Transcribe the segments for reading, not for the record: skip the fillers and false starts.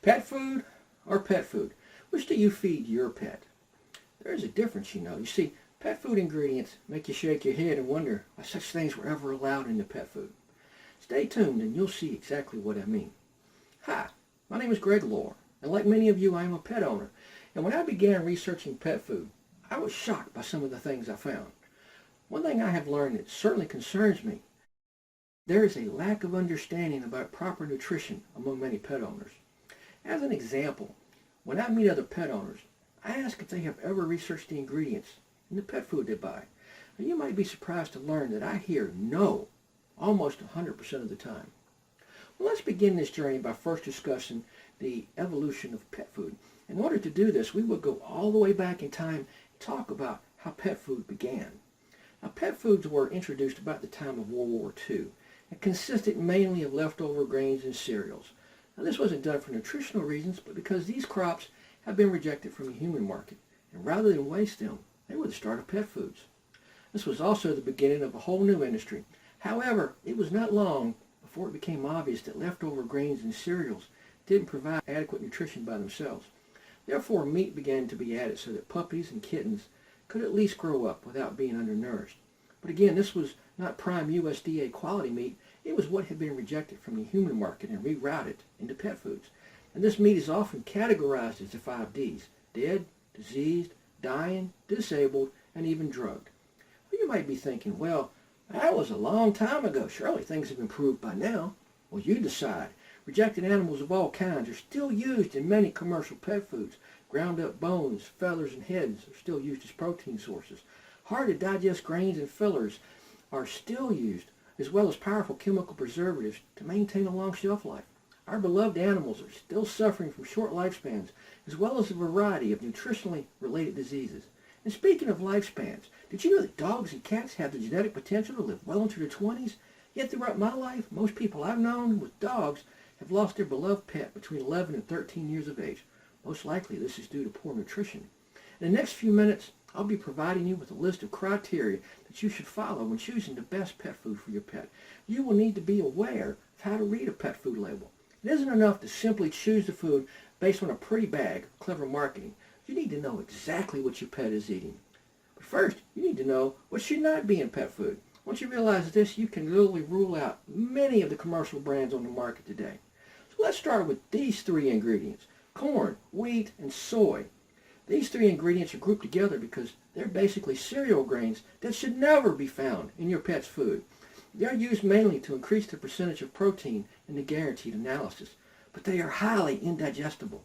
Pet food or pet food? Which do you feed your pet? There is a difference, you know. You see, pet food ingredients make you shake your head and wonder why such things were ever allowed into pet food. Stay tuned and you'll see exactly what I mean. Hi, my name is Greg Lohr, and like many of you, I am a pet owner. And when I began researching pet food, I was shocked by some of the things I found. One thing I have learned that certainly concerns me, there is a lack of understanding about proper nutrition among many pet owners. As an example, when I meet other pet owners, I ask if they have ever researched the ingredients in the pet food they buy. Now, you might be surprised to learn that I hear no almost 100% of the time. Well, let's begin this journey by first discussing the evolution of pet food. In order to do this, we will go all the way back in time and talk about how pet food began. Now, pet foods were introduced about the time of World War II and consisted mainly of leftover grains and cereals. Now, this wasn't done for nutritional reasons, but because these crops have been rejected from the human market, and rather than waste them, they were the start of pet foods. This was also the beginning of a whole new industry. However, it was not long before it became obvious that leftover grains and cereals didn't provide adequate nutrition by themselves. Therefore, meat began to be added so that puppies and kittens could at least grow up without being undernourished. But again, this was not prime USDA quality meat. It was what had been rejected from the human market and rerouted into pet foods. And this meat is often categorized as the 5 Ds: dead, diseased, dying, disabled, and even drugged. Well, you might be thinking, well, that was a long time ago. Surely things have improved by now. Well, you decide. Rejected animals of all kinds are still used in many commercial pet foods. Ground up bones, feathers, and heads are still used as protein sources. Hard to digest grains and fillers are still used, as well as powerful chemical preservatives to maintain a long shelf life. Our beloved animals are still suffering from short lifespans, as well as a variety of nutritionally related diseases. And speaking of lifespans, did you know that dogs and cats have the genetic potential to live well into their 20s? Yet throughout my life, most people I've known with dogs have lost their beloved pet between 11 and 13 years of age. Most likely this is due to poor nutrition. In the next few minutes, I'll be providing you with a list of criteria that you should follow when choosing the best pet food for your pet. You will need to be aware of how to read a pet food label. It isn't enough to simply choose the food based on a pretty bag or clever marketing. You need to know exactly what your pet is eating. But first, you need to know what should not be in pet food. Once you realize this, you can literally rule out many of the commercial brands on the market today. So let's start with these 3 ingredients: corn, wheat, and soy. These 3 ingredients are grouped together because they're basically cereal grains that should never be found in your pet's food. They're used mainly to increase the percentage of protein in the guaranteed analysis, but they are highly indigestible.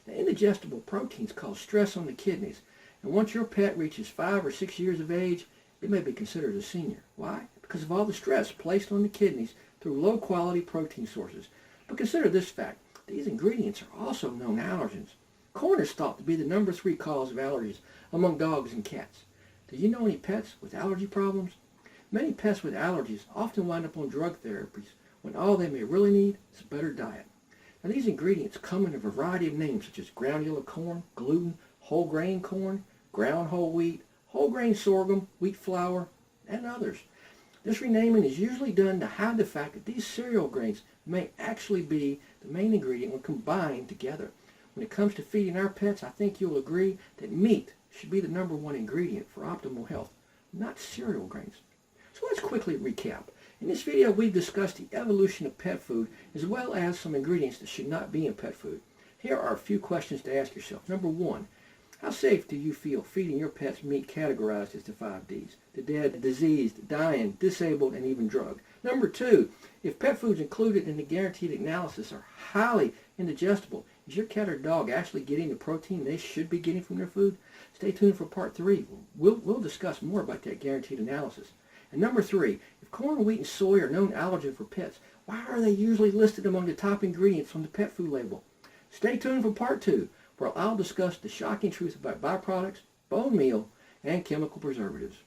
Now, indigestible proteins cause stress on the kidneys, and once your pet reaches 5 or 6 years of age, it may be considered a senior. Why? Because of all the stress placed on the kidneys through low-quality protein sources. But consider this fact: these ingredients are also known allergens. Corn is thought to be the number 3 cause of allergies among dogs and cats. Do you know any pets with allergy problems? Many pets with allergies often wind up on drug therapies when all they may really need is a better diet. Now, these ingredients come in a variety of names such as ground yellow corn, gluten, whole grain corn, ground whole wheat, whole grain sorghum, wheat flour, and others. This renaming is usually done to hide the fact that these cereal grains may actually be the main ingredient when combined together. When it comes to feeding our pets, I think you'll agree that meat should be the number 1 ingredient for optimal health, not cereal grains. So let's quickly recap. In this video, we've discussed the evolution of pet food as well as some ingredients that should not be in pet food. Here are a few questions to ask yourself. Number 1, how safe do you feel feeding your pets meat categorized as the 5 Ds? The dead, diseased, dying, disabled, and even drugged. Number 2, if pet foods included in the guaranteed analysis are highly indigestible, is your cat or dog actually getting the protein they should be getting from their food? Stay tuned for part 3. We'll discuss more about that guaranteed analysis. And number 3, if corn, wheat, and soy are known allergen for pets, why are they usually listed among the top ingredients on the pet food label? Stay tuned for part 2, where I'll discuss the shocking truth about byproducts, bone meal, and chemical preservatives.